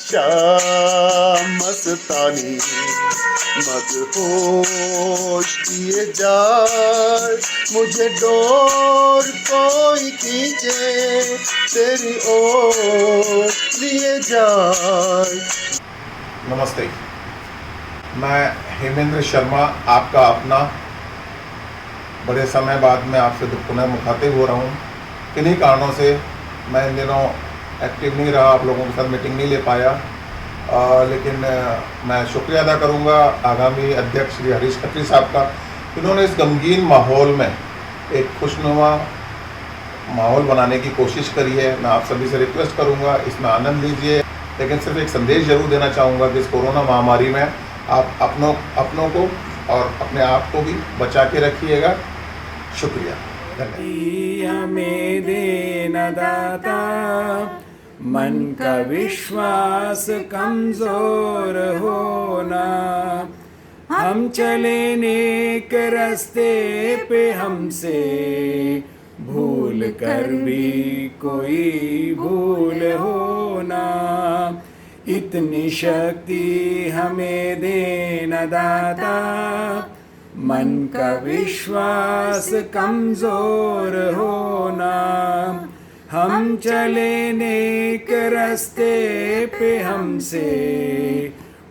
शाम मस्तानी मदहोश किए जाए, मुझे डोर कोई खींचे तेरी ओर लिए जाए। नमस्ते, मैं हेमेंद्र शर्मा, आपका अपना। बड़े समय बाद मैं आपसे पुनः मुखातिब हो रहा हूँ। किन्हीं कारणों से मैं इन दिनों एक्टिव नहीं रहा, आप लोगों के साथ मीटिंग नहीं ले पाया, लेकिन मैं शुक्रिया अदा करूँगा आगामी अध्यक्ष श्री हरीश खत्री साहब का। इन्होंने इस गमगीन माहौल में एक खुशनुमा माहौल बनाने की कोशिश करी है। मैं आप सभी से रिक्वेस्ट करूँगा, इसमें आनंद लीजिए, लेकिन सिर्फ एक संदेश जरूर देना चाहूँगा कि इस कोरोना महामारी में आप अपनों को और अपने आप को भी बचा के रखिएगा। शुक्रिया, धन्यवाद। हमें देना दाता, मन का विश्वास कमजोर होना, हम चले नेक रास्ते पे, हमसे भूल कर भी कोई भूल होना, इतनी शक्ति हमें देना दाता, मन का विश्वास कमजोर होना, हम चले नेक रास्ते पे, हमसे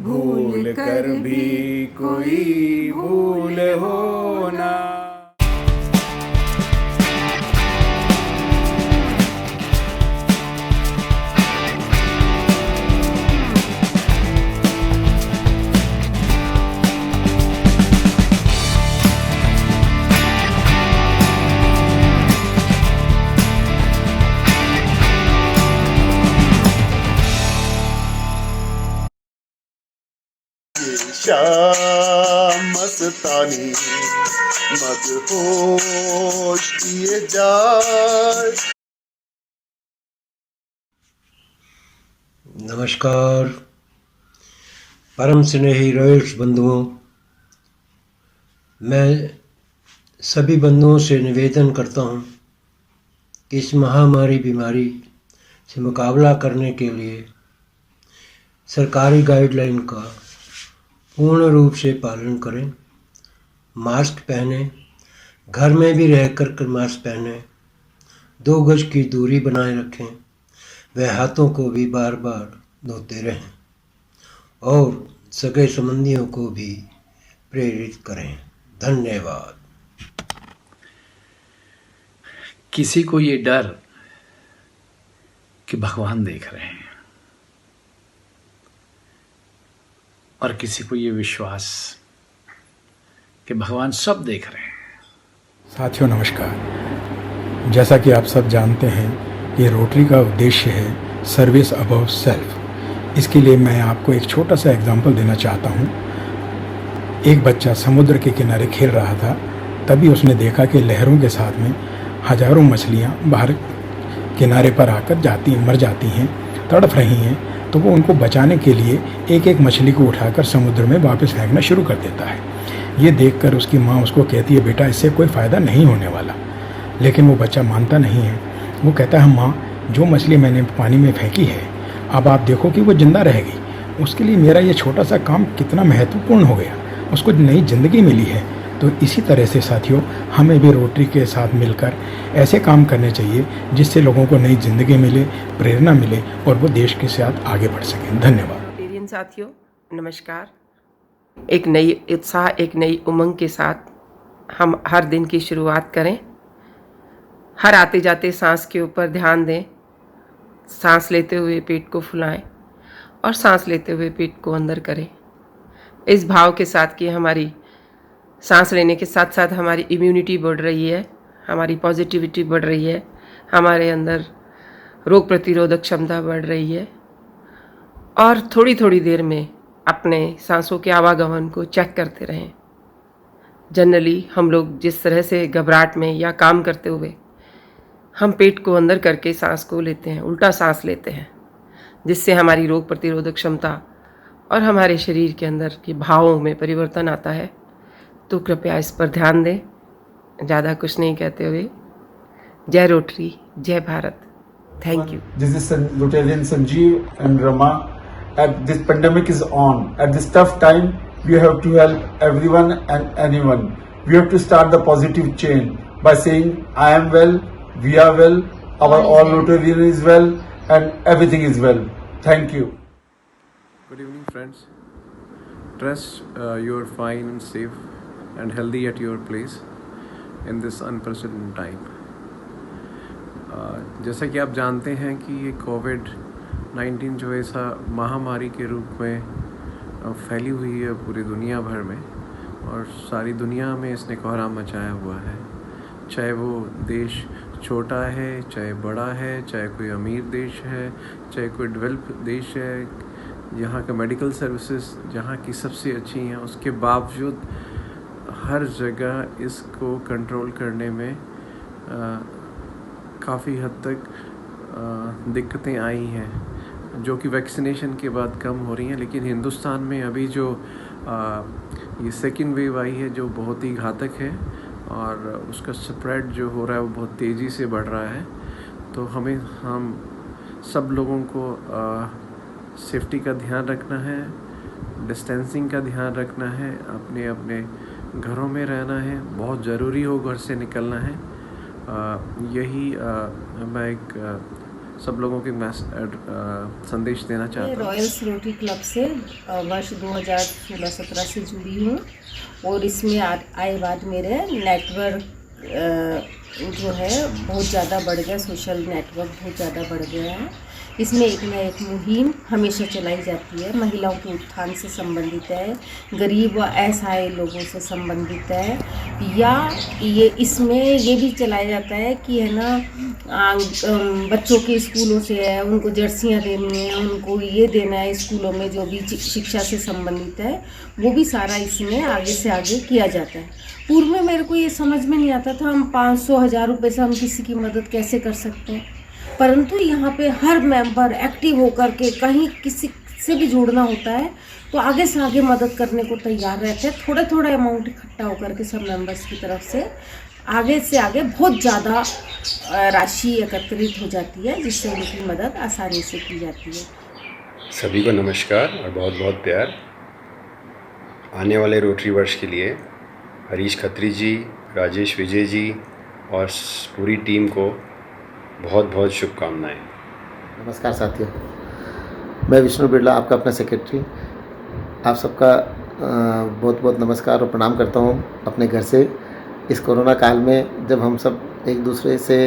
भूल कर भी कोई भूल होना। शाम मस्तानी मदहोश किए जाए। नमस्कार परम स्नेही रॉयल्स बंधुओं, मैं सभी बंधुओं से निवेदन करता हूं कि इस महामारी बीमारी से मुकाबला करने के लिए सरकारी गाइडलाइन का पूर्ण रूप से पालन करें। मास्क पहने, घर में भी रहकर मास्क पहने, 2 गज की दूरी बनाए रखें, वह हाथों को भी बार बार धोते रहें और सगे संबंधियों को भी प्रेरित करें। धन्यवाद। किसी को ये डर कि भगवान देख रहे हैं और किसी को ये विश्वास कि भगवान सब देख रहे हैं। साथियों नमस्कार। जैसा कि आप सब जानते हैं, ये रोटरी का उद्देश्य है सर्विस अबव सेल्फ। इसके लिए मैं आपको एक छोटा सा एग्जांपल देना चाहता हूँ। एक बच्चा समुद्र के किनारे खेल रहा था, तभी उसने देखा कि लहरों के साथ में हजारों मछलियाँ बाहर किनारे पर आकर मर जाती हैं, तड़प रही हैं। तो वो उनको बचाने के लिए एक एक मछली को उठाकर समुद्र में वापस फेंकना शुरू कर देता है। ये देखकर उसकी माँ उसको कहती है, बेटा इससे कोई फ़ायदा नहीं होने वाला। लेकिन वो बच्चा मानता नहीं है। वो कहता है, माँ जो मछली मैंने पानी में फेंकी है, अब आप देखो कि वो ज़िंदा रहेगी। उसके लिए मेरा ये छोटा सा काम कितना महत्वपूर्ण हो गया, उसको नई ज़िंदगी मिली है। तो इसी तरह से साथियों, हमें भी रोटरी के साथ मिलकर ऐसे काम करने चाहिए जिससे लोगों को नई ज़िंदगी मिले, प्रेरणा मिले और वो देश के साथ आगे बढ़ सकें। धन्यवाद। रोटेरियन साथियों नमस्कार। एक नई उत्साह, एक नई उमंग के साथ हम हर दिन की शुरुआत करें। हर आते जाते सांस के ऊपर ध्यान दें। सांस लेते हुए पेट को फुलाएं और सांस लेते हुए पेट को अंदर करें। इस भाव के साथ कि हमारी सांस लेने के साथ साथ हमारी इम्यूनिटी बढ़ रही है, हमारी पॉजिटिविटी बढ़ रही है, हमारे अंदर रोग प्रतिरोधक क्षमता बढ़ रही है। और थोड़ी थोड़ी देर में अपने सांसों के आवागमन को चेक करते रहें। जनरली हम लोग जिस तरह से घबराहट में या काम करते हुए हम पेट को अंदर करके सांस को लेते हैं, उल्टा सांस लेते हैं, जिससे हमारी रोग प्रतिरोधक क्षमता और हमारे शरीर के अंदर के भावों में परिवर्तन आता है। तो कृपया इस पर ध्यान दें। ज़्यादा कुछ नहीं कहते हुए, जय रोटरी, जय Bharat. Thank you. This is Rotarian Sanjeev and Rama. at this pandemic is on. At this tough time, we have to help everyone and anyone. We have to start the positive chain by saying, I am well, we are well, our all Rotarian is well, and everything is well. Thank you. Good evening, friends. Trust you are fine and safe and healthy at your place in this unprecedented time. जैसा कि आप जानते हैं कि ये कोविड-19 जो ऐसा महामारी के रूप में फैली हुई है पूरी दुनिया भर में, और सारी दुनिया में इसने कोहराम मचाया हुआ है। चाहे वो देश छोटा है, चाहे बड़ा है, चाहे कोई अमीर देश है, चाहे कोई डेवलप देश है, यहाँ का मेडिकल सर्विसेज जहाँ की सबसे अच्छी हैं, उसके बावजूद हर जगह इसको कंट्रोल करने में काफ़ी हद तक दिक्कतें आई हैं, जो कि वैक्सीनेशन के बाद कम हो रही हैं। लेकिन हिंदुस्तान में अभी जो ये सेकेंड वेव आई है, जो बहुत ही घातक है और उसका स्प्रेड जो हो रहा है वो बहुत तेज़ी से बढ़ रहा है। तो हम सब लोगों को सेफ्टी का ध्यान रखना है, डिस्टेंसिंग का ध्यान रखना है, अपने अपने घरों में रहना है, बहुत ज़रूरी हो घर से निकलना है। यही मैं एक सब लोगों के संदेश देना चाहता हूँ। रॉयल्स रोटरी क्लब से वर्ष 2016-17 से जुड़ी हूँ, और इसमें आए बाद मेरे नेटवर्क जो है बहुत ज़्यादा बढ़ गया, सोशल नेटवर्क बहुत ज़्यादा बढ़ गया है। इसमें एक न एक मुहिम हमेशा चलाई जाती है, महिलाओं के उत्थान से संबंधित है, गरीब व असहाय लोगों से संबंधित है, या इसमें ये भी चलाया जाता है कि है ना बच्चों के स्कूलों से है, उनको जर्सियाँ देनी है, उनको ये देना है, स्कूलों में जो भी शिक्षा से संबंधित है वो भी सारा इसमें आगे से आगे किया जाता है। पूर्व में मेरे को ये समझ में नहीं आता था हम 500-1000 रुपये से हम किसी की मदद कैसे कर सकते हैं, परंतु यहाँ पे हर मेंबर एक्टिव होकर के कहीं किसी से भी जुड़ना होता है तो आगे से आगे मदद करने को तैयार रहते हैं। थोड़ा थोड़ा अमाउंट इकट्ठा होकर के सब मेंबर्स की तरफ से आगे बहुत ज़्यादा राशि एकत्रित हो जाती है, जिससे उनकी मदद आसानी से की जाती है। सभी को नमस्कार और बहुत बहुत प्यार। आने वाले रोटरी वर्ष के लिए हरीश खत्री जी, राजेश विजय जी और पूरी टीम को बहुत बहुत शुभकामनाएं। नमस्कार साथियों, मैं विष्णु बिरला, आपका अपना सेक्रेटरी। आप सबका बहुत बहुत नमस्कार और प्रणाम करता हूं अपने घर से। इस कोरोना काल में जब हम सब एक दूसरे से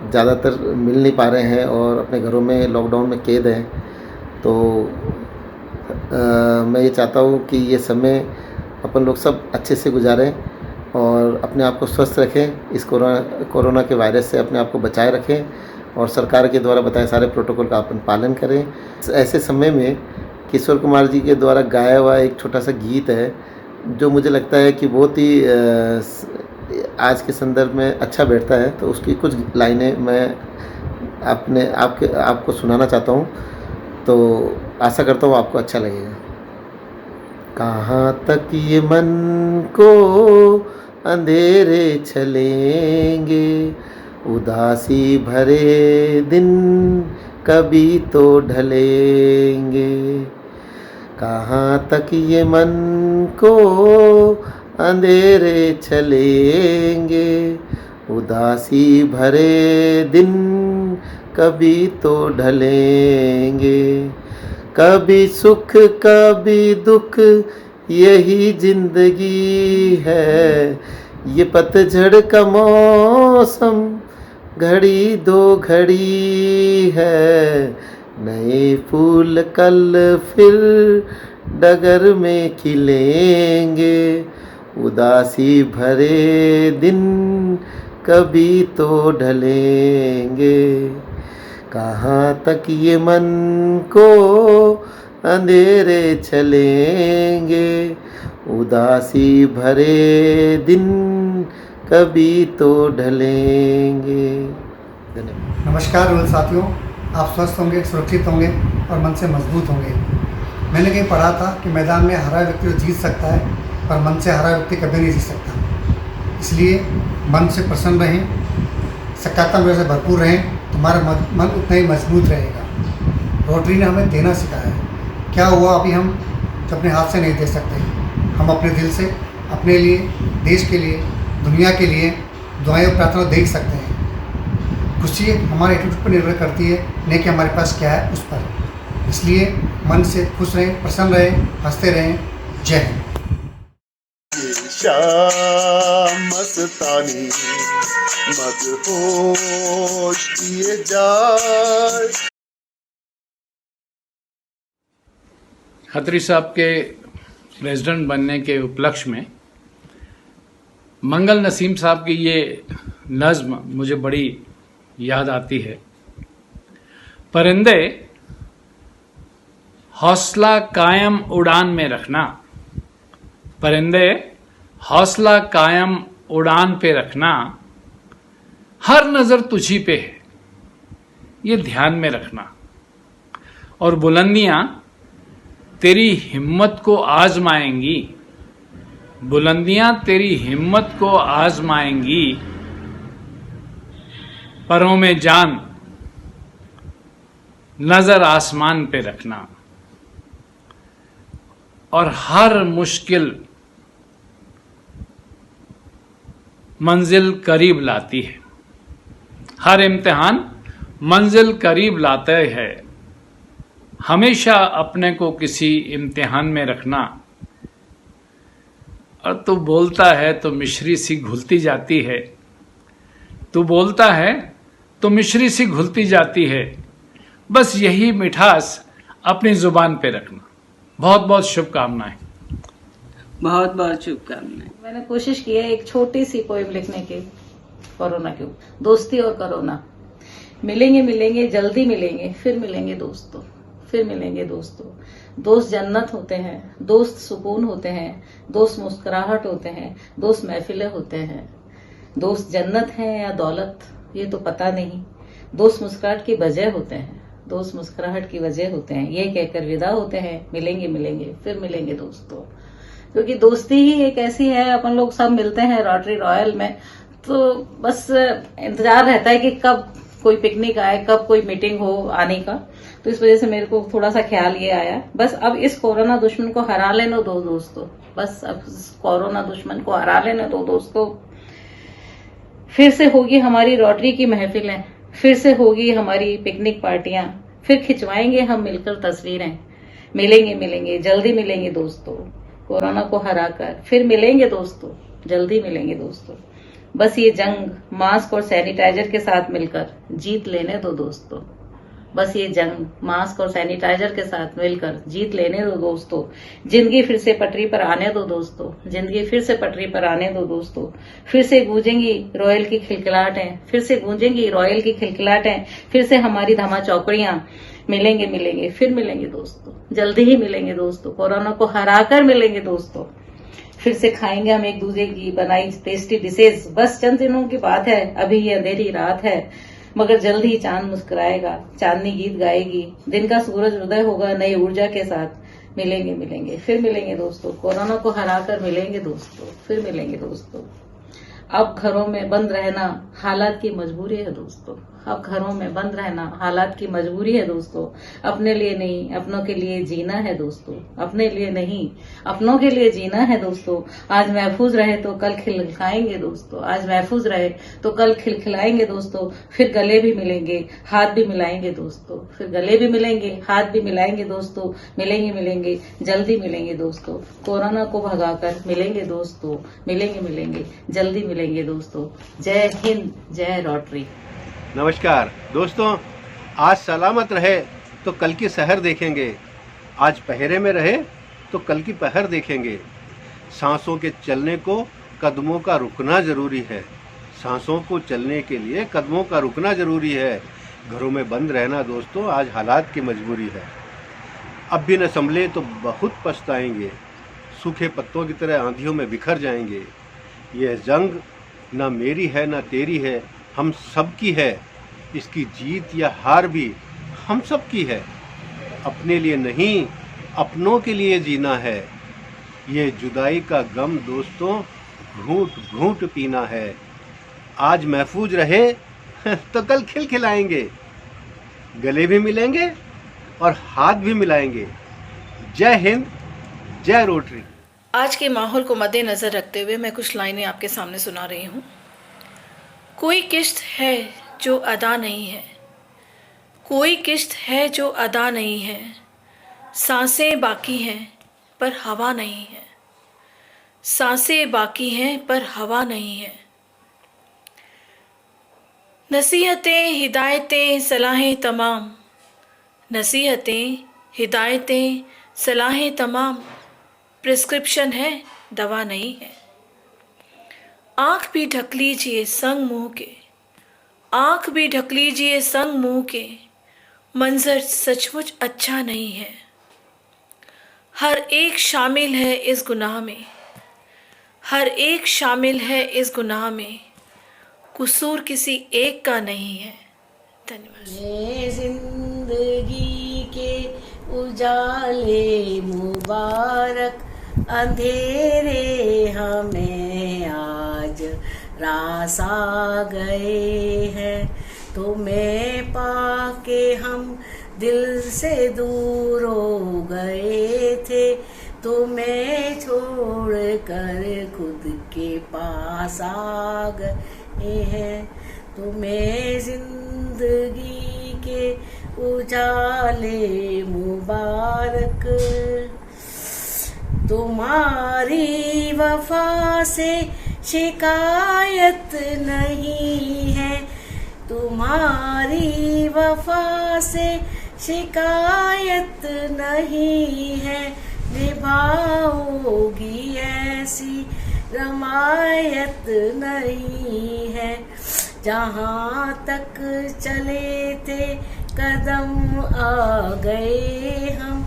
ज़्यादातर मिल नहीं पा रहे हैं और अपने घरों में लॉकडाउन में कैद हैं, तो मैं ये चाहता हूं कि ये समय अपन लोग सब अच्छे से गुजारें और अपने आप को स्वस्थ रखें, इस कोरोना के वायरस से अपने आप को बचाए रखें और सरकार के द्वारा बताए सारे प्रोटोकॉल का अपन पालन करें। ऐसे समय में किशोर कुमार जी के द्वारा गाया हुआ एक छोटा सा गीत है जो मुझे लगता है कि बहुत ही आज के संदर्भ में अच्छा बैठता है, तो उसकी कुछ लाइनें मैं आपको सुनाना चाहता हूँ, तो आशा करता हूँ आपको अच्छा लगेगा। कहाँ तक ये मन को अंधेरे चलेंगे, उदासी भरे दिन कभी तो ढलेंगे। कहाँ तक ये मन को अंधेरे चलेंगे, उदासी भरे दिन कभी तो ढलेंगे। कभी सुख कभी दुख यही जिंदगी है, ये पतझड़ का मौसम घड़ी दो घड़ी है। नए फूल कल फिर डगर में खिलेंगे, उदासी भरे दिन कभी तो ढलेंगे। कहाँ तक ये मन को अंधेरे चलेंगे, उदासी भरे दिन कभी तो ढलेंगे। नमस्कार रोल साथियों, आप स्वस्थ होंगे, सुरक्षित होंगे और मन से मजबूत होंगे। मैंने कहीं पढ़ा था कि मैदान में हरा व्यक्ति तो जीत सकता है, पर मन से हरा व्यक्ति कभी नहीं जीत सकता। इसलिए मन से प्रसन्न रहें, सकारात्मक से भरपूर रहें, तुम्हारा मन उतना ही मजबूत रहेगा। रोटरी ने हमें देना सिखाया है, क्या हुआ अभी हम तो अपने हाथ से नहीं दे सकते। हम अपने दिल से अपने लिए, देश के लिए, दुनिया के लिए दुआएं और प्रार्थना देख सकते हैं। खुशी हमारे एटीट्यूड पर निर्भर करती है, नहीं कि हमारे पास क्या है उस पर। इसलिए मन से खुश रहें, प्रसन्न रहें, हंसते रहें। जय हिंद। शाम मस्तानी मदहोश किए जाए। खत्री साहब के प्रेसिडेंट बनने के उपलक्ष्य में मंगल नसीम साहब की ये नज़्म मुझे बड़ी याद आती है। परिंदे हौसला कायम उड़ान में रखना, परिंदे हौसला कायम उड़ान पे रखना, हर नज़र तुझी पे है ये ध्यान में रखना, और बुलंदियां तेरी हिम्मत को आजमाएंगी, बुलंदियां तेरी हिम्मत को आजमाएंगी, परों में जान नजर आसमान पे रखना, और हर मुश्किल मंजिल करीब लाती है, हर इम्तिहान मंजिल करीब लाते है, हमेशा अपने को किसी इम्तिहान में रखना। और तू बोलता है तो मिश्री सी घुलती जाती है, तू बोलता है तो मिश्री सी घुलती जाती है, बस यही मिठास अपनी जुबान पे रखना। बहुत बहुत शुभकामनाएं। बहुत बहुत शुभकामनाएं। मैंने कोशिश की है एक छोटी सी पोएम लिखने की कोरोना के ऊपर। दोस्ती और कोरोना मिलेंगे मिलेंगे जल्दी मिलेंगे, फिर मिलेंगे दोस्तों, फिर मिलेंगे दोस्तों। दोस्त जन्नत होते हैं, दोस्त सुकून होते हैं, दोस्त मुस्कुराहट होते हैं, दोस्त महफिलें होते हैं। दोस्त जन्नत है या दौलत ये तो पता नहीं, दोस्त मुस्कुराहट की वजह होते हैं, दोस्त मुस्कुराहट की वजह होते हैं। ये कहकर विदा होते हैं, मिलेंगे मिलेंगे फिर मिलेंगे दोस्तों। क्योंकि दोस्ती ही एक ऐसी है, अपन लोग सब मिलते हैं रोटरी रॉयल में, तो बस इंतजार रहता है कि कब कोई पिकनिक आए, कब कोई मीटिंग हो आने का। तो इस वजह से मेरे को थोड़ा सा ख्याल ये आया, बस अब इस कोरोना दुश्मन को हरा लेने दो दोस्तों, बस अब इस कोरोना दुश्मन को हरा लेने दो दोस्तों। फिर से होगी हमारी रोटरी की महफिलें, फिर से होगी हमारी पिकनिक पार्टियां, फिर खिंचवाएंगे हम मिलकर तस्वीरें। मिलेंगे मिलेंगे जल्दी मिलेंगे दोस्तों, कोरोना को हराकर फिर मिलेंगे दोस्तों, जल्दी मिलेंगे दोस्तों। बस ये जंग मास्क और सैनिटाइजर के साथ मिलकर जीत लेने दो दोस्तों, बस ये जंग मास्क और सैनिटाइजर के साथ मिलकर जीत लेने दो दोस्तों। जिंदगी फिर से पटरी पर आने दो दोस्तों, जिंदगी फिर से पटरी पर आने दो दोस्तों। फिर से गूंजेंगी रॉयल की खिलखिलाहटें, फिर से गूंजेंगी रॉयल की खिलखिलाहटें, फिर से हमारी धमा चौकड़ियां। मिलेंगे मिलेंगे फिर मिलेंगे दोस्तों, जल्दी ही मिलेंगे दोस्तों, कोरोना को हराकर मिलेंगे दोस्तों। फिर से खाएंगे हम एक दूसरे की बनाई टेस्टी डिशेज। बस चंद दिनों की बात है, अभी ये अंधेरी रात है, मगर जल्द ही चांद मुस्कुराएगा, चांदनी गीत गाएगी, दिन का सूरज उदय होगा नई ऊर्जा के साथ। मिलेंगे मिलेंगे फिर मिलेंगे दोस्तों, कोरोना को हराकर मिलेंगे दोस्तों, फिर मिलेंगे दोस्तों। अब घरों में बंद रहना हालात की मजबूरी है दोस्तों, अब घरों में बंद रहना हालात की मजबूरी है दोस्तों। अपने लिए नहीं अपनों के लिए जीना है दोस्तों, अपने लिए नहीं अपनों के लिए जीना है दोस्तों। आज महफूज रहे तो कल खिलखिलाएंगे दोस्तों, आज महफूज रहे तो कल खिलखिलाएंगे दोस्तों। फिर गले भी मिलेंगे हाथ भी मिलाएंगे दोस्तों, फिर गले भी मिलेंगे हाथ भी मिलाएंगे दोस्तों। मिलेंगे मिलेंगे जल्दी मिलेंगे दोस्तों, कोरोना को भगाकर मिलेंगे दोस्तों। मिलेंगे मिलेंगे जल्दी मिलेंगे दोस्तों। जय हिंद, जय रोटरी। नमस्कार दोस्तों, आज सलामत रहे तो कल की सहर देखेंगे, आज पहरे में रहे तो कल की पहर देखेंगे। सांसों के चलने को कदमों का रुकना ज़रूरी है, सांसों को चलने के लिए कदमों का रुकना ज़रूरी है। घरों में बंद रहना दोस्तों आज हालात की मजबूरी है। अब भी न संभले तो बहुत पछताएंगे, सूखे पत्तों की तरह आंधियों में बिखर जाएंगे। यह जंग न मेरी है न तेरी है, हम सब की है, इसकी जीत या हार भी हम सब की है। अपने लिए नहीं अपनों के लिए जीना है, ये जुदाई का गम दोस्तों घूंट घूंट पीना है। आज महफूज रहे तो कल खिलखिलाएंगे, गले भी मिलेंगे और हाथ भी मिलाएंगे। जय हिंद, जय रोटरी। आज के माहौल को मद्देनज़र रखते हुए मैं कुछ लाइनें आपके सामने सुना रही हूँ। कोई किश्त है जो अदा नहीं है, कोई किश्त है जो अदा नहीं है, सांसें बाकी हैं पर हवा नहीं है, सांसें बाकी हैं पर हवा नहीं है। नसीहतें हिदायतें सलाहें तमाम, नसीहतें हिदायतें सलाहें तमाम, प्रिस्क्रिप्शन है दवा नहीं है। आँख भी ढक लीजिए संग मुँह के, आँख भी ढक लीजिए संग मुँह के, मंजर सचमुच अच्छा नहीं है। हर एक शामिल है इस गुनाह में, हर एक शामिल है इस गुनाह में, कसूर किसी एक का नहीं है। धन्यवाद। ये जिंदगी के उजाले मुबारक, अंधेरे हमें आज रास आ गए हैं। तुम्हें पाके हम दिल से दूर हो गए थे, तुम्हें छोड़ कर खुद के पास आ गए हैं। तुम्हें जिंदगी के उजाले मुबारक, तुम्हारी वफा से शिकायत नहीं है, तुम्हारी वफा से शिकायत नहीं है। निभाओगी ऐसी रमायत नहीं है। जहाँ तक चले थे कदम आ गए हम,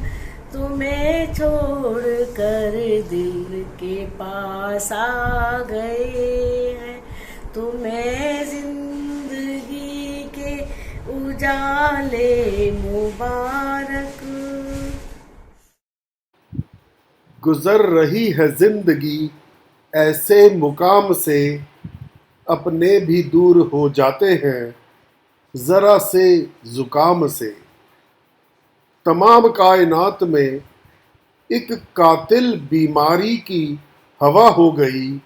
तुम्हें छोड़ कर दिल के पास आ गए हैं। तुम्हें जिंदगी के उजाले मुबारक। गुजर रही है जिंदगी ऐसे मुकाम से, अपने भी दूर हो जाते हैं ज़रा से ज़ुकाम से। तमाम कायनात में एक कातिल बीमारी की हवा हो गई,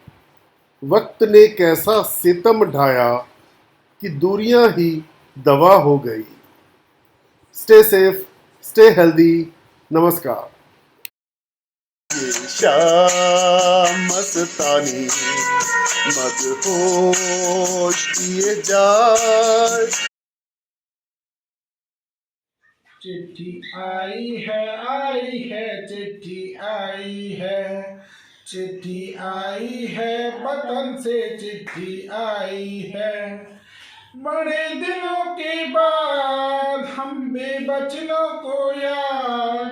वक्त ने कैसा सितम ढाया कि दूरियां ही दवा हो गई। Stay safe, stay healthy. नमस्कार। शाम मस्तानी मदहोश किए जाए। चिट्ठी आई है चिट्ठी आई है, चिट्ठी आई है वतन से चिट्ठी आई है। बड़े दिनों के बाद हम बेबचनों को याद,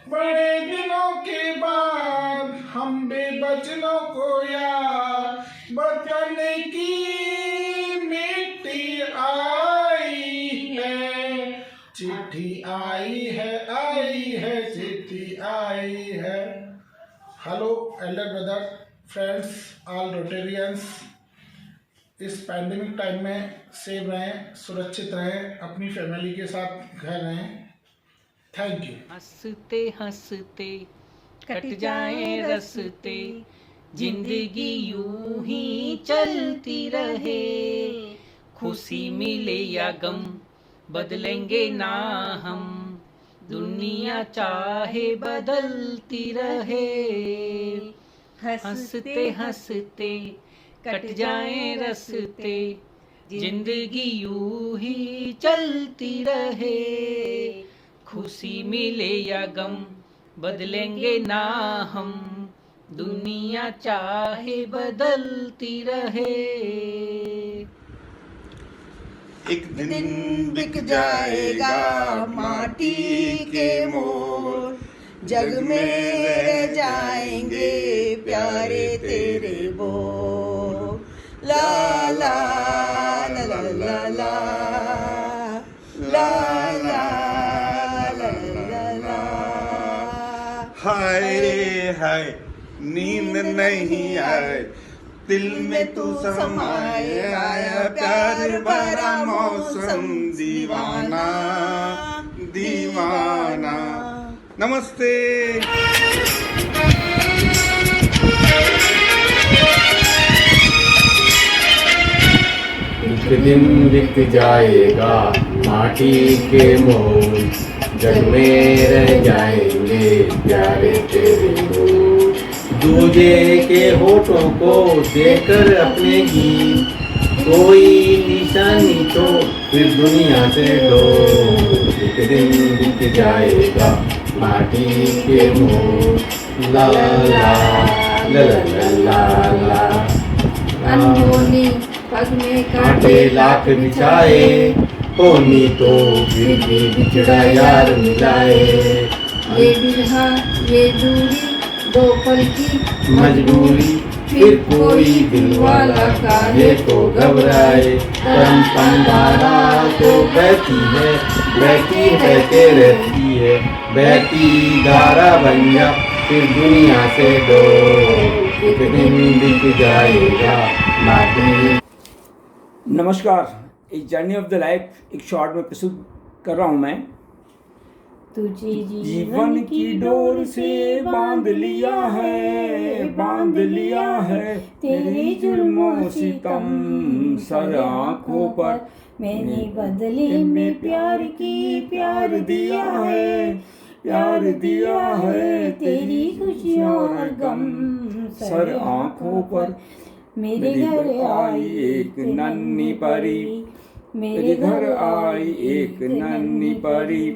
बड़े दिनों के बाद हम बेबचनों को याद, वतन की मिट्टी आई है। चिट्ठी आई है चिट्ठी आई है। Hello Elder brother, friends, all Rotarians, इस पैंडेमिक टाइम में सेफ रहें, सुरक्षित रहें, अपनी फैमिली के साथ घर रहें। Thank you. हंसते हंसते कट जाए रस्ते, जिंदगी यूं ही चलती रहे। खुशी मिले या गम बदलेंगे ना हम, दुनिया चाहे बदलती रहे। हंसते हंसते कट जाए रस्ते, जिंदगी यूं ही चलती रहे। खुशी मिले या गम बदलेंगे ना हम, दुनिया चाहे बदलती रहे। एक दिन बिक जाएगा माटी के मोर, जग में रह जाएंगे प्यारे तेरे बोल। ला ला ला ला ला ला ला ला ला ला। हाय हाय नींद नहीं आए, दिल में तू समाए आया प्यार भरा मौसम। दीवाना दीवाना नमस्ते। एक दिन बिक जाएगा माटी के मोल, जग में रह जाएंगे प्यारे तेरे बोल। दूजे के होठों को देकर अपने गीत, कोई निशानी तो फिर दुनिया से ढो। एक दिन बिक जाएगा माटी के मोल, ला ला ला ला ला ला ला। अनहोनी पग में कांटे लाख बिछाए, होनी तो फिर भी बिछड़ा यार मिलाए। ये बिरहा ये दूरी दो पल की मजबूरी, फिर कोई दिल वाला काहे तो घबराए। परम पंडारा तो बहती है के रहती है, बहती धारा बन जा फिर दुनिया से दो। एक दिन बिक जाएगा माटी। नमस्कार, एक जर्नी ऑफ द लाइफ एक शॉर्ट में प्रस्तुत कर रहा हूँ मैं। तुझे जीवन की डोर से बांध लिया है तेरे जुल्मों सितम सर आँखों पर, मैंने बदले में प्यार दिया है तेरी खुशियों और गम सर आँखों पर। मेरे घर आई एक नन्ही परी, मेरे घर आई एक नन्ही परी,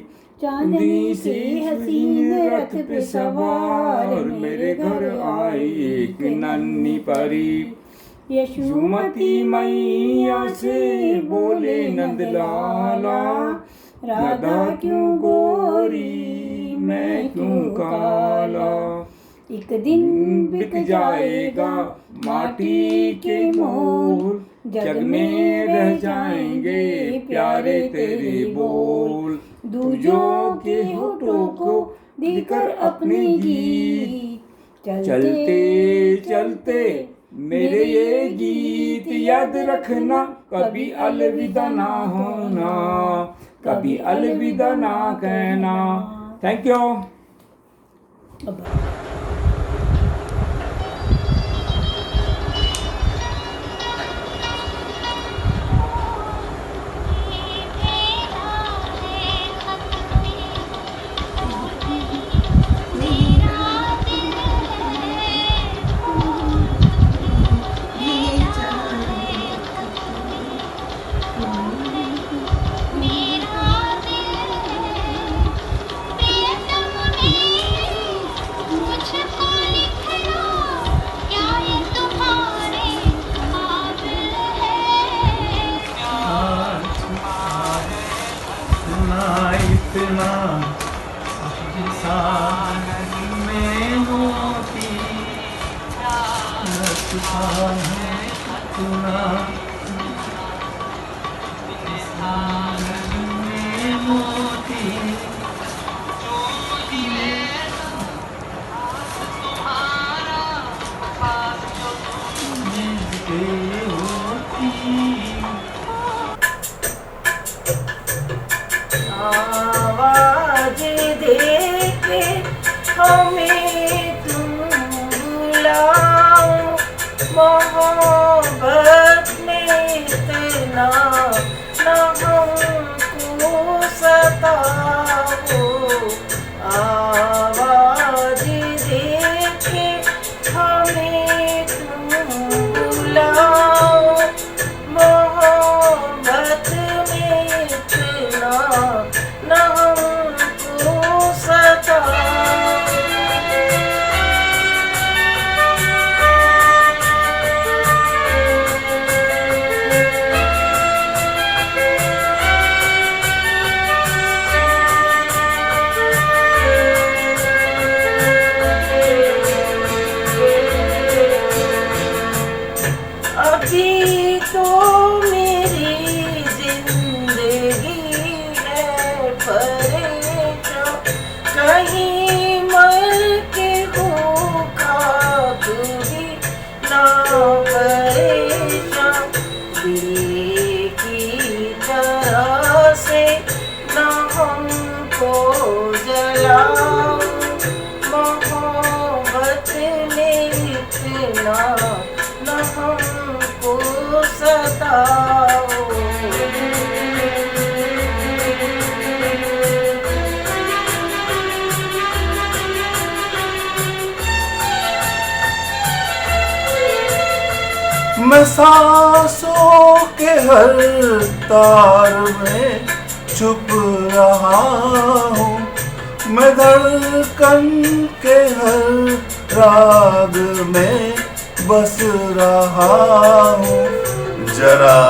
चांदनी से हसीन रथ पे सवार मेरे घर आई एक नन्ही परी। यशोमती मैया से बोले नंदलाला, राधा क्यों गोरी मैं क्यों काला। एक दिन बिक जाएगा माटी के मोल, जग में रह जाएंगे प्यारे तेरे बोल। दूजों के होठों को देकर अपने गीत, चलते चलते मेरे ये गीत याद रखना, कभी अलविदा ना होना, कभी अलविदा ना कहना। Thank you. आवाज दे के हमें तुम बुलाओ, मोहब्बत में इतना न हमको सताओ। आवाज दे के हमें तुम बुलाओ, मोहब्बत में इतना न हमको सताओ। मैं सांसों के हर तार में छुप रहा हूँ, मैं धड़कन के हर राग में बस रहा हूँ। जरा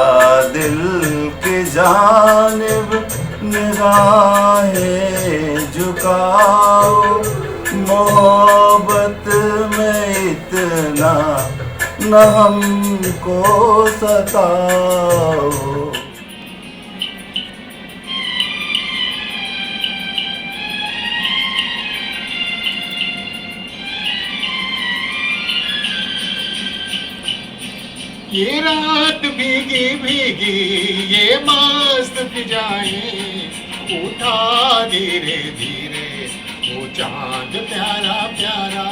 दिल के जानिब निगाहें झुकाओ, मोहब्बत में इतना न हमको सताओ। ये रात भीगी भीगी ये मस्त फिजाएं, उठा धीरे धीरे वो चांद प्यारा प्यारा।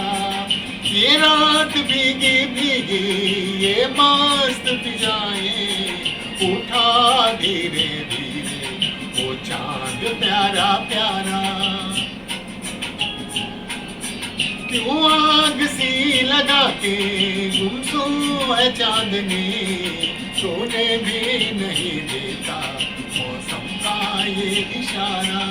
ये रात भीगी भीगी ये मस्त फिजाएं, उठा धीरे धीरे वो चांद प्यारा प्यारा। क्यों आग सी लगा के गुमसुम है चांदनी, सोने भी नहीं देता मौसम का ये इशारा।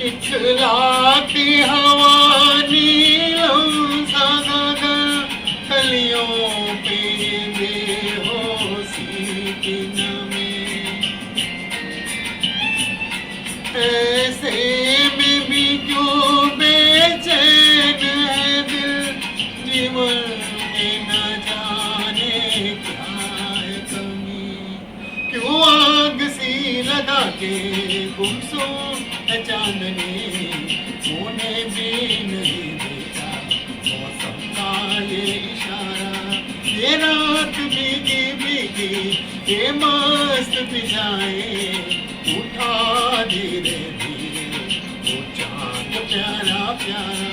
इखलाती हवा नीलम सागर, कलियों पे बेहोशी की नमी। ऐसे में भी क्यों बेचैन है दिल, जीवन में न जाने क्या है कमी। क्यों आग सी लगा के गुमसुम है चांदनी, सोने भी नहीं देता मौसम का ये इशारा। ये रात भीगी भीगी ये मस्त फिजाएं, उठा धीरे धीरे वो चांद प्यारा प्यारा।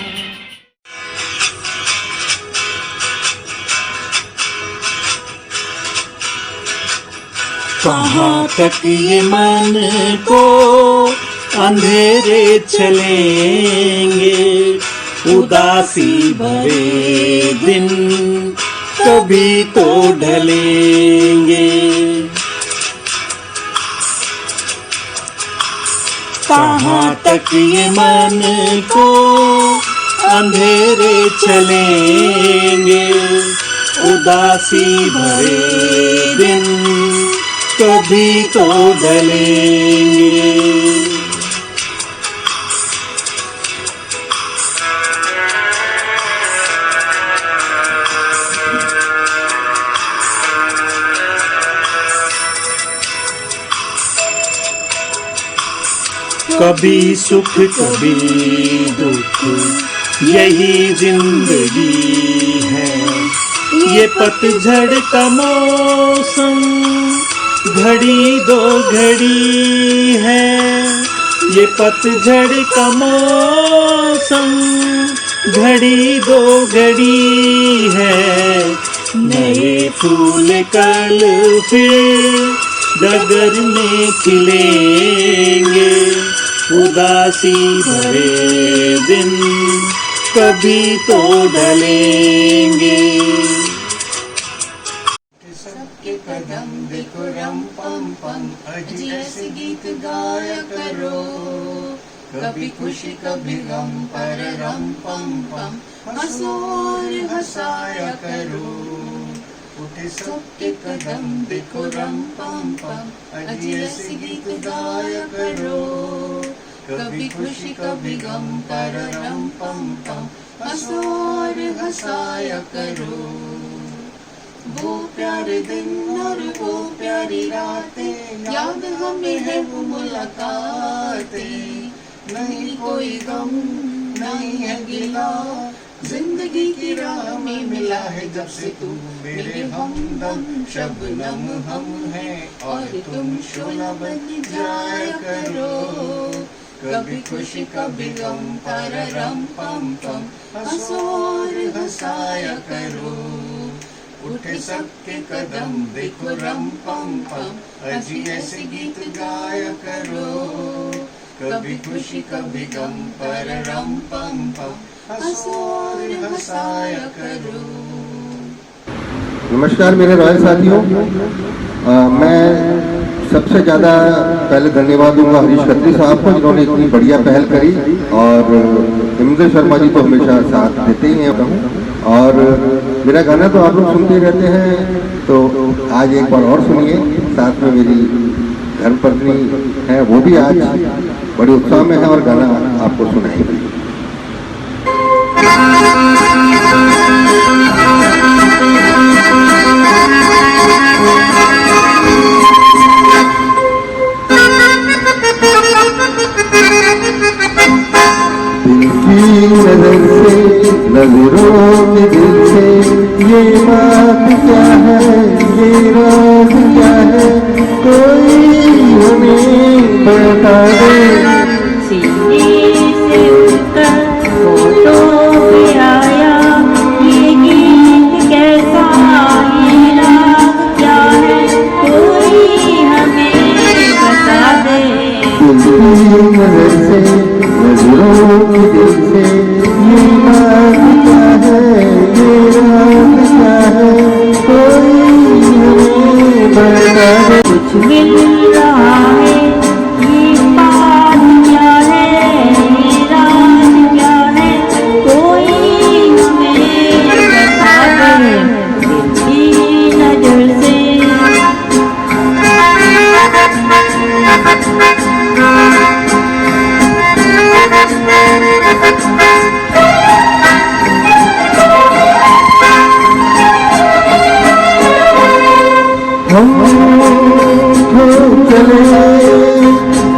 कहाँ तक ये मन को अंधेरे चलेंगे, उदासी भरे दिन कभी तो ढलेंगे। कहाँ तक ये मन को अंधेरे चलेंगे, उदासी भरे दिन कभी तो ढलेंगे। कभी सुख कभी दुख यही जिंदगी है, ये पतझड़ का मौसम घड़ी दो घड़ी है। ये पतझड़ का मौसम घड़ी दो घड़ी है। नए फूल कल फिर डगर में खिलेंगे, उदासी भरे दिन कभी तो ढलेंगे। सबके कदम देखो रम पम पम, अजी ऐसे गीत गाया करो। कभी खुशी कभी गम पर रम पम पम, हंसो और हंसाया करो। उठे सबके कदम देखो रम पम पम, अजी ऐसे गीत गाया करो। कभी खुशी कभी गम पर रम पम पम, हंसो और हंसाया करो। वो प्यारे दिन और वो प्यारी रातें याद हमें है वो मुलाकातें। नहीं कोई गम नहीं है गिला, जिंदगी की राह में मिला है जब से तू मेरे हमदम। शबनम हम हैं और तुम शोला बन जाया करो। कभी खुशी कभी गम पर रम पम पम, हंसो और हंसाया करो। उठे सबके कदम देखो रम पम पम अजी ऐसे गीत गाया करो कभी खुशी कभी गम पर रम पम पम हंसो और हंसाया करो। नमस्कार मेरे रॉयल साथियों, मैं सबसे ज़्यादा पहले धन्यवाद दूंगा हरीश खत्री साहब को जिन्होंने इतनी बढ़िया पहल करी और हेमंत शर्मा जी तो हमेशा साथ देते ही हैं और मेरा गाना तो आप लोग सुनते रहते हैं, तो आज एक बार और सुनिए। साथ में मेरी धर्मपत्नी है, वो भी आज बड़े उत्साह में है और गाना आपको सुनाएंगे। नजर से नजरों के दिल से ये बात क्या है, ये राज क्या है, कोई हमें बता दे। सीने से उतर फोटो पे आया ये गीत कैसा, ये राग क्या है, कोई हमें बता दे। नजर से नजरों के दिल से ये बात क्या है, ये राग क्या है, कोई हमें बता दे। कुछ मिल रहा है, ये बात क्या है, ये राग क्या है, कोई हमें बता दे। दिल की नजर से चले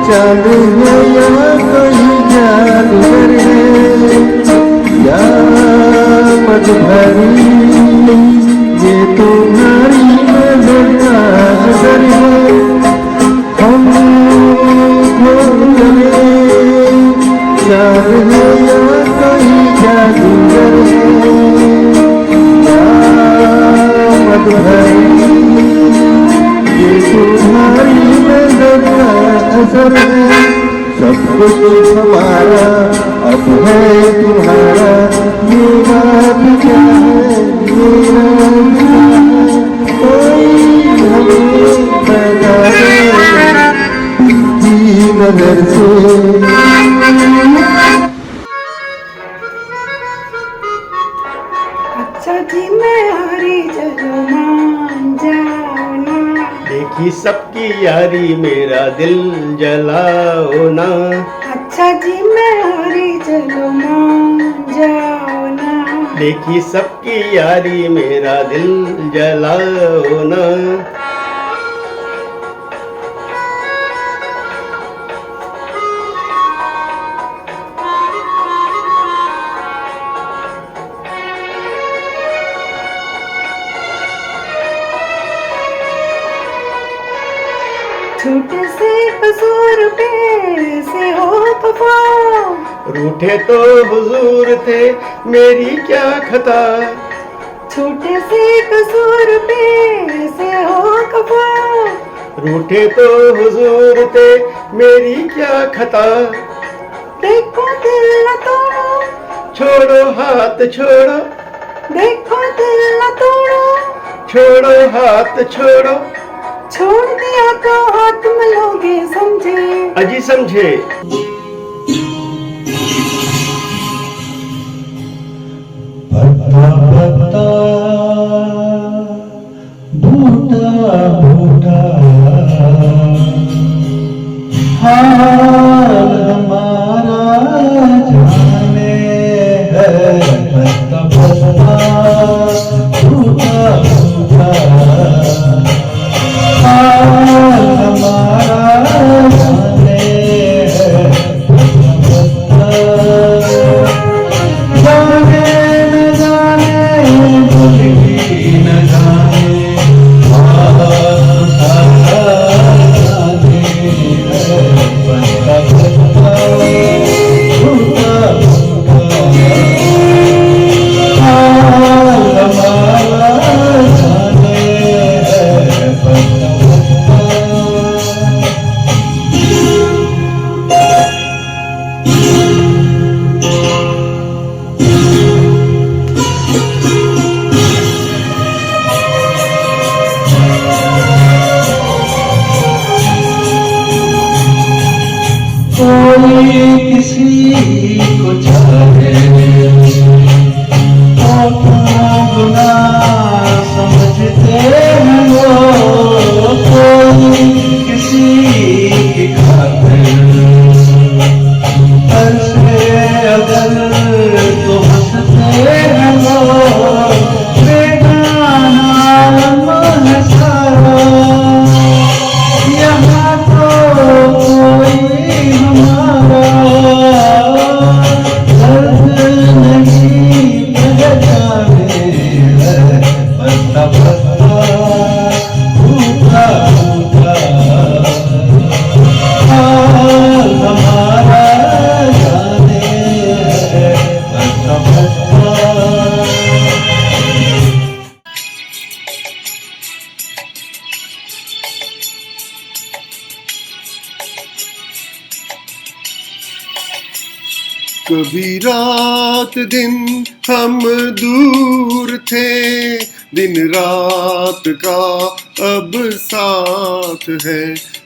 चांद है या कोई जादूगर है या मत भरी ये तुम्हारी नजर का असर है। हम चले चांद है या कोई जादूगर है या मत भरी ये तुम्हारी नजर का असर है। सब कुछ हमारा अब है तुम्हारा, ये बात क्या है, ये राज क्या है, कोई हमें बता दे। की नजर से अच्छा जी मैं हरी चलो मान जाना, देखी सबकी यारी मेरा दिल जलाओ ना। अच्छा जी मैं हरी चलो मान जाओ ना, देखी सबकी यारी मेरा दिल जलाओ ना। छोटे से कसूर पे से हो खफा, रूठे तो हुजूर थे मेरी क्या खता। छोटे से कसूर पे से हो खफा, रूठे तो हुजूर थे मेरी क्या खता। देखो दिल न तोड़ो, छोड़ो हाथ छोड़ो, देखो दिल न तोड़ो, छोड़ो हाथ छोड़ो। छोड़ दिया तो हाथ मिलोगे समझे, अजी समझे। पत्ता पत्ता बूटा बूटा हाल हमारा जाने है। पत्ता पत्ता बूटा बूटा हाल हमारा जाने है। पत्ता जाने न जाने भूल भी न जाने हाल हमारा जाने है। कभी रात दिन हम दूर थे, दिन रात का अब साथ है।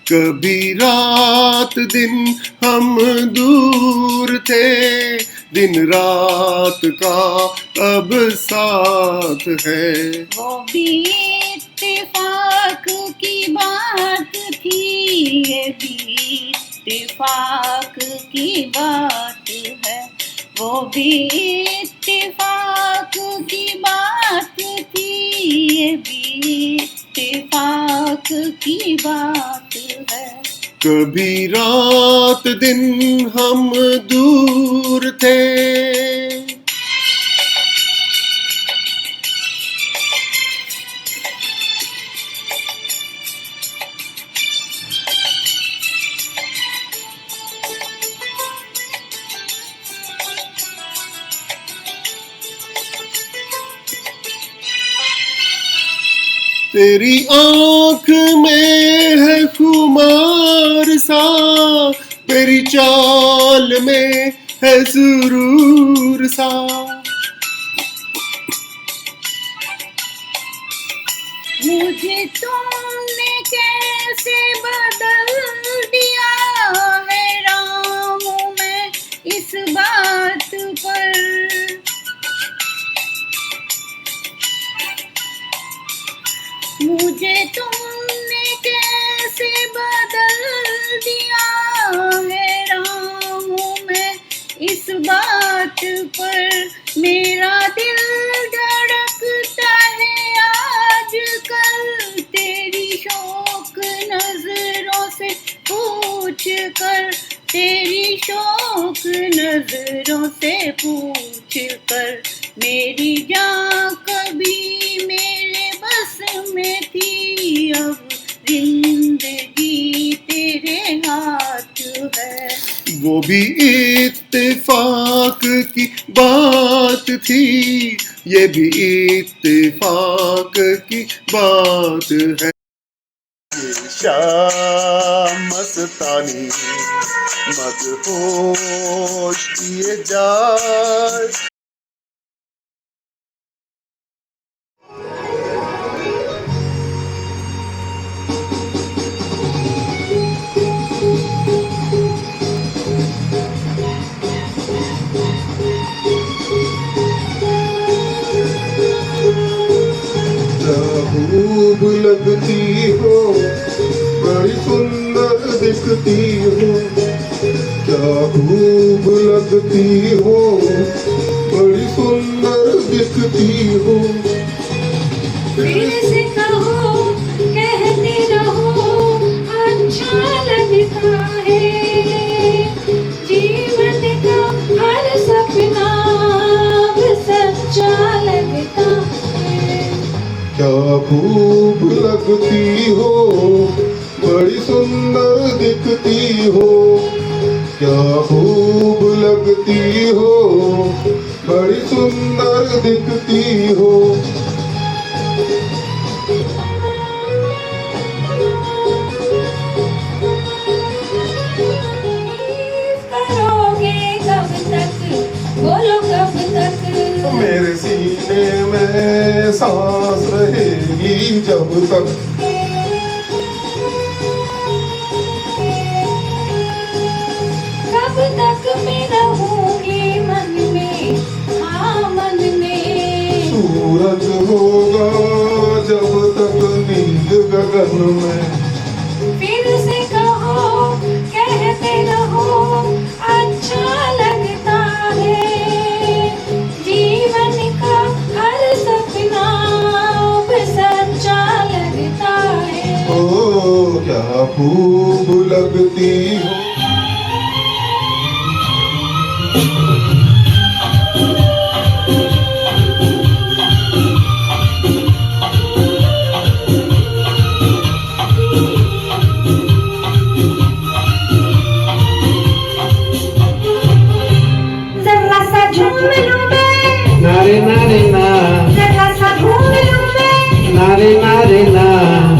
कभी रात दिन हम दूर थे, दिन रात का अब साथ है। वो भी इत्तेफाक की बात थी, ये भी इत्तेफाक की बात है। वो भी इत्तेफाक की बात थी, ये भी इत्तेफाक की बात है। कभी रात दिन हम दूर थे। तेरी आँख में है खुमार सा, तेरी चाल में है सुरूर सा। मुझे तुमने कैसे बदल दिया है, राम हूँ मैं इस बात पर। मुझे तुमने कैसे बदल दिया है, राम हूँ मैं इस बात पर। मेरा दिल धड़कता है आजकल तेरी शौक नजरों से पूछ कर, तेरी शौक नजरों से पूछ कर। मेरी जान कभी मेरे बस में थी, अब जिंदगी तेरे हाथ है। वो भी इत्तेफाक की बात थी, ये भी इत्तेफाक की बात है। शाम मस्तानी मदहोश किए जाए। खूब लगती हो, बड़ी सुंदर दिखती हो। क्या खूब लगती हो, बड़ी सुंदर दिखती हो। फिर से कहो, कहते रहो, अच्छा लगता है। जीवन का हर सपना अब सच्चा लगता है। क्या खूब लगती हो, बड़ी सुंदर दिखती हो। क्या खूब लगती हो, बड़ी सुंदर दिखती हो। करोगे कब तक, बोलो कब तक। मेरे सीने में सांस रहेगी जब तक। कब तक मैं रहूंगी मन में, हाँ मन में। सूरज होगा जब तक नींद गगन में। फिर से कहो, कहते रहो, अच्छा लगता है। जीवन का हर सपना अब सच्चा लगता है। ओ क्या खूब लगती हो। जरा सा झूम लूं मैं, नारे नारे ना, जरा सा घूम लूं मैं, नारे नारे ना,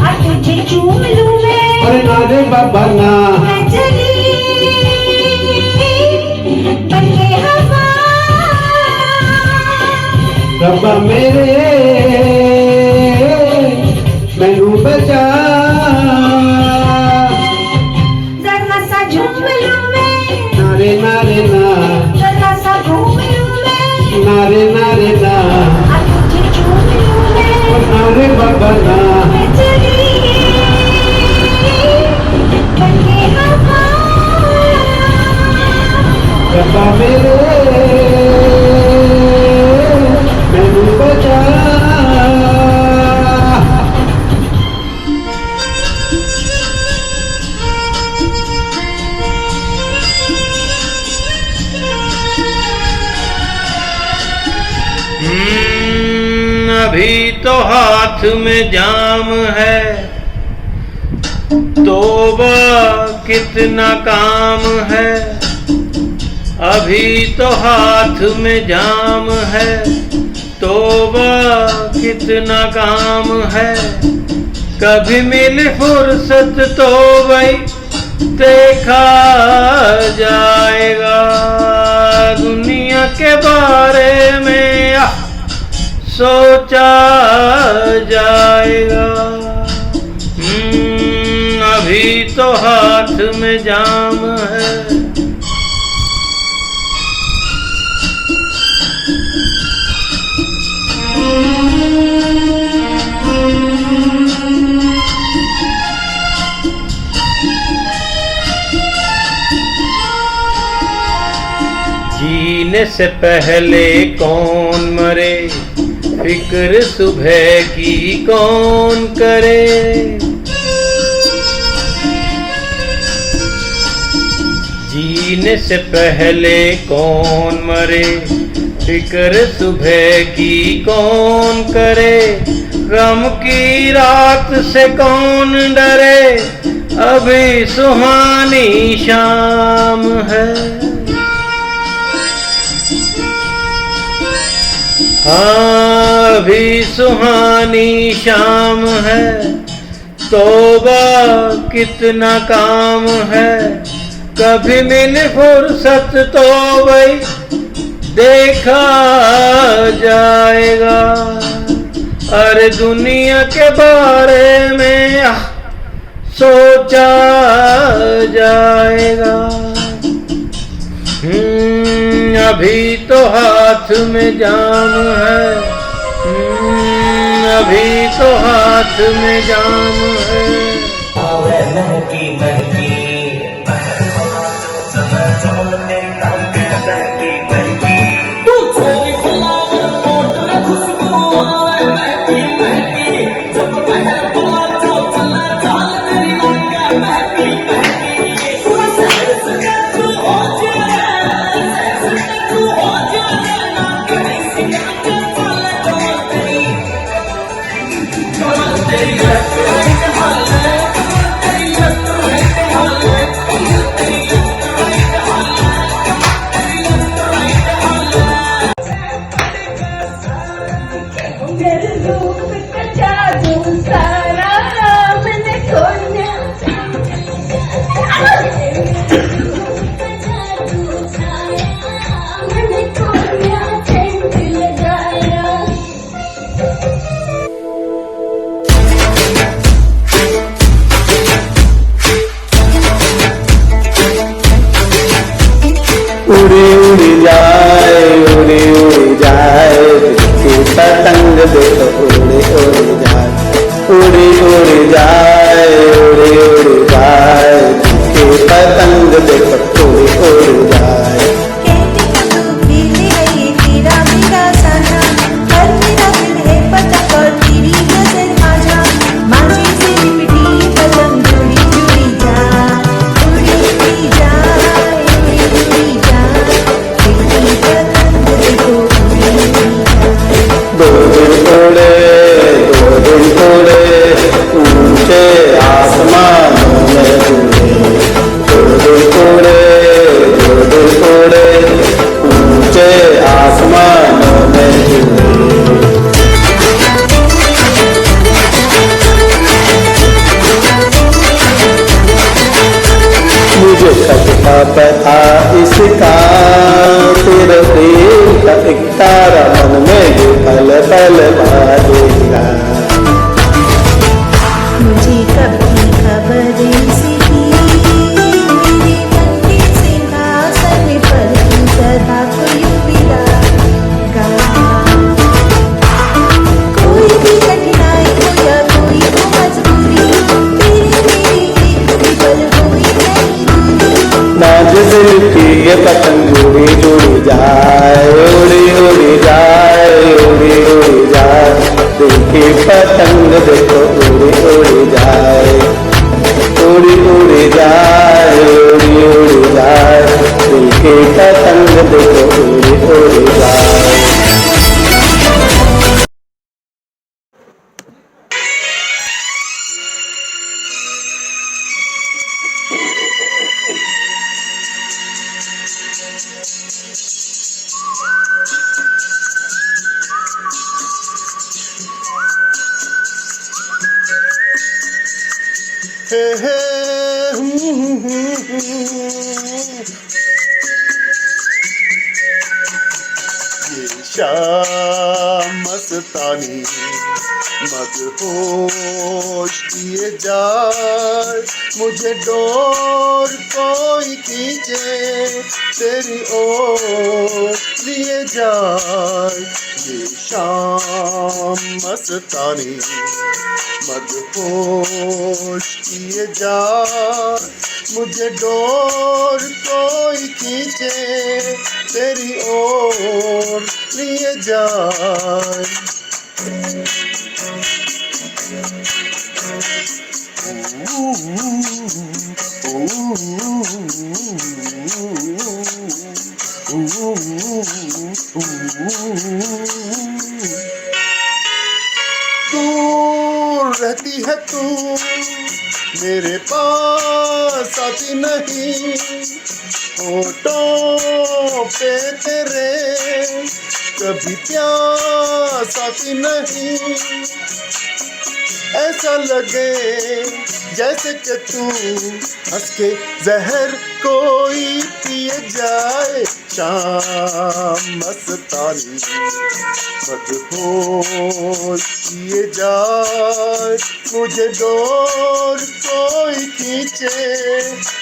आ तुझे चूम लूं मैं। अरे नारे बाबा ना। मैं चली बनके हम रब्बा मेरे मैनू बचा जरा सा झूम लूं मैं नारे नारे ना जरा सा घूम लूं मैं नारे नारे ना तुझे चूम लूं मैं नारे बाबा ना मैं चली बनके हवा रब्बा मेरे मैनू बचा अभी तो हाथ में जाम है, तौबा कितना काम है। अभी तो हाथ में जाम है, तौबा कितना काम है। कभी मिली फुर्सत तो भाई देखा जाएगा, दुनिया के बारे में सोचा जाएगा। अभी तो हाथ में जाम है। जीने से पहले कौन मरे, फिक्र सुबह की कौन करे। जीने से पहले कौन मरे, फिक्र सुबह की कौन करे। गम की रात से कौन डरे, अभी सुहानी शाम है। हाँ अभी सुहानी शाम है, तौबा कितना काम है। कभी मिले फुर्सत तो भाई देखा जाएगा, अरे दुनिया के बारे में सोचा जाएगा। अभी तो हाथ में जाम है, अभी तो हाथ में जाम है। उड़े उड़ जाए, उड़े उड़ जाए, कि पतंग देखो उड़े उड़ जाए। उड़े उड़ जाए, उड़े उड़ जाए, कि पतंग देखो उड़े उड़ जाए। तेरा मेरा साना, हर मेरा दिल है पतंग और तेरी नजर आजा। मांझी से लिपटी पतंग जुड़ी जुड़ी जाए, उड़ी उड़ी जाए, उड़ी उड़ी जाए, तेरी पतंग देखो उड़ी उड़ी जाए। दो दिन उड़े ऊंचे आसमानों में उड़े। दो दिन उड़े ऊंचे आसमानों में उड़े। मुझे सबका पता इसका, तेरे दिल का एक तारा मन में है। बलवा देगा। मुझे कभी खबर सी मेरे मन के सिंहासन पर तू सदा कोई विरागा। कोई भी कठिनाई हो या कोई हो मजबूरी, तेरी मेरी एक भी पल कोई नहीं दूरी। नाज दिल की ये पतंग उड़ी उड़ी जाए, उड़ी उड़ी जाए, उड़ी उड़ी जाए। दिल की पतंग देखो उड़ी उड़ी जाए, उड़ी उड़ी जाए, उड़ी उड़ी जाए। दिल की पतंग देखो उड़ी उड़ी जाए। हे हे ये शाम मस्तानी मदहोश किए जाए, मुझे डोर कोई खींचे तेरी ओर लिए जाए। ये शाम मस्तानी मदहोश किए जाए, मुझे डोर कोई खींचे तेरी ओर लिए जाए। दूर रहती है तू मेरे पास आती नहीं, होठों पे तेरे कभी प्यास आती नहीं। ऐसा लगे जैसे कि तू हंस के जहर कोई पिए जाए। शाम मस्तानी मदहोश किए जाए, मुझे डोर कोई खींचे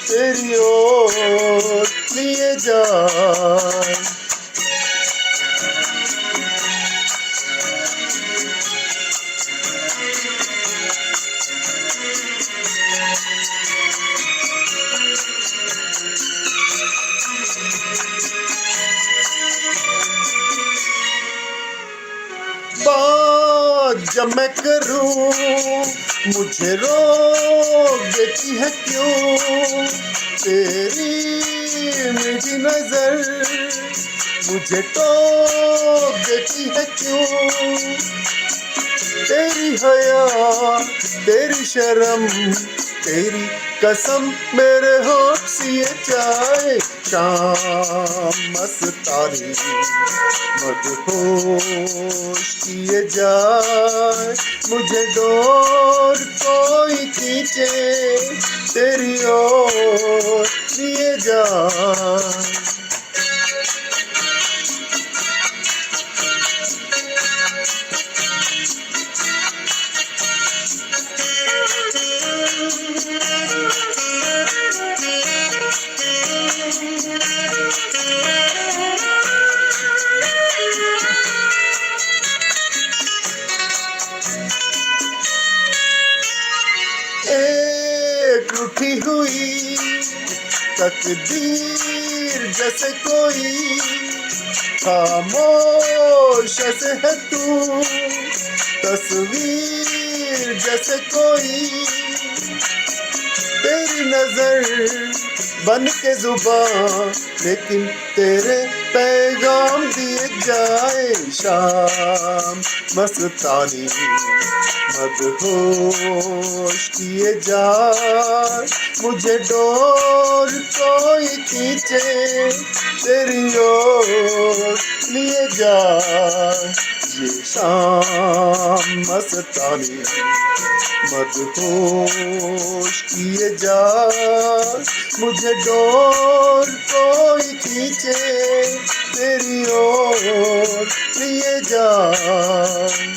तेरी ओर लिए जाए। बात जब मैं करूं मुझे रोक देती है क्यों, तेरी मेरी नजर मुझे टोक देती है क्यों। तेरी हया तेरी शर्म तेरी कसम मेरे होठ सिए जाए। शाम मस्तानी मदहोश किए जाए, मुझे डोर कोई खींचे तेरी ओर लिए जाए। एक रूठी हुई तकदीर जैसे कोई, खामोश ऐसे है तू तस्वीर जैसे कोई। तेरी नजर बन के जुबान लेकिन तेरे पैगाम दिए जाए। शाम मस्तानी मदहोश किए जाए, मुझे डोर कोई खींचे तेरी ओर लिए जाए। ये शाम मस्तानी मदहोश किए जाए, मुझे डोर कोई खींचे तेरी ओर लिए जान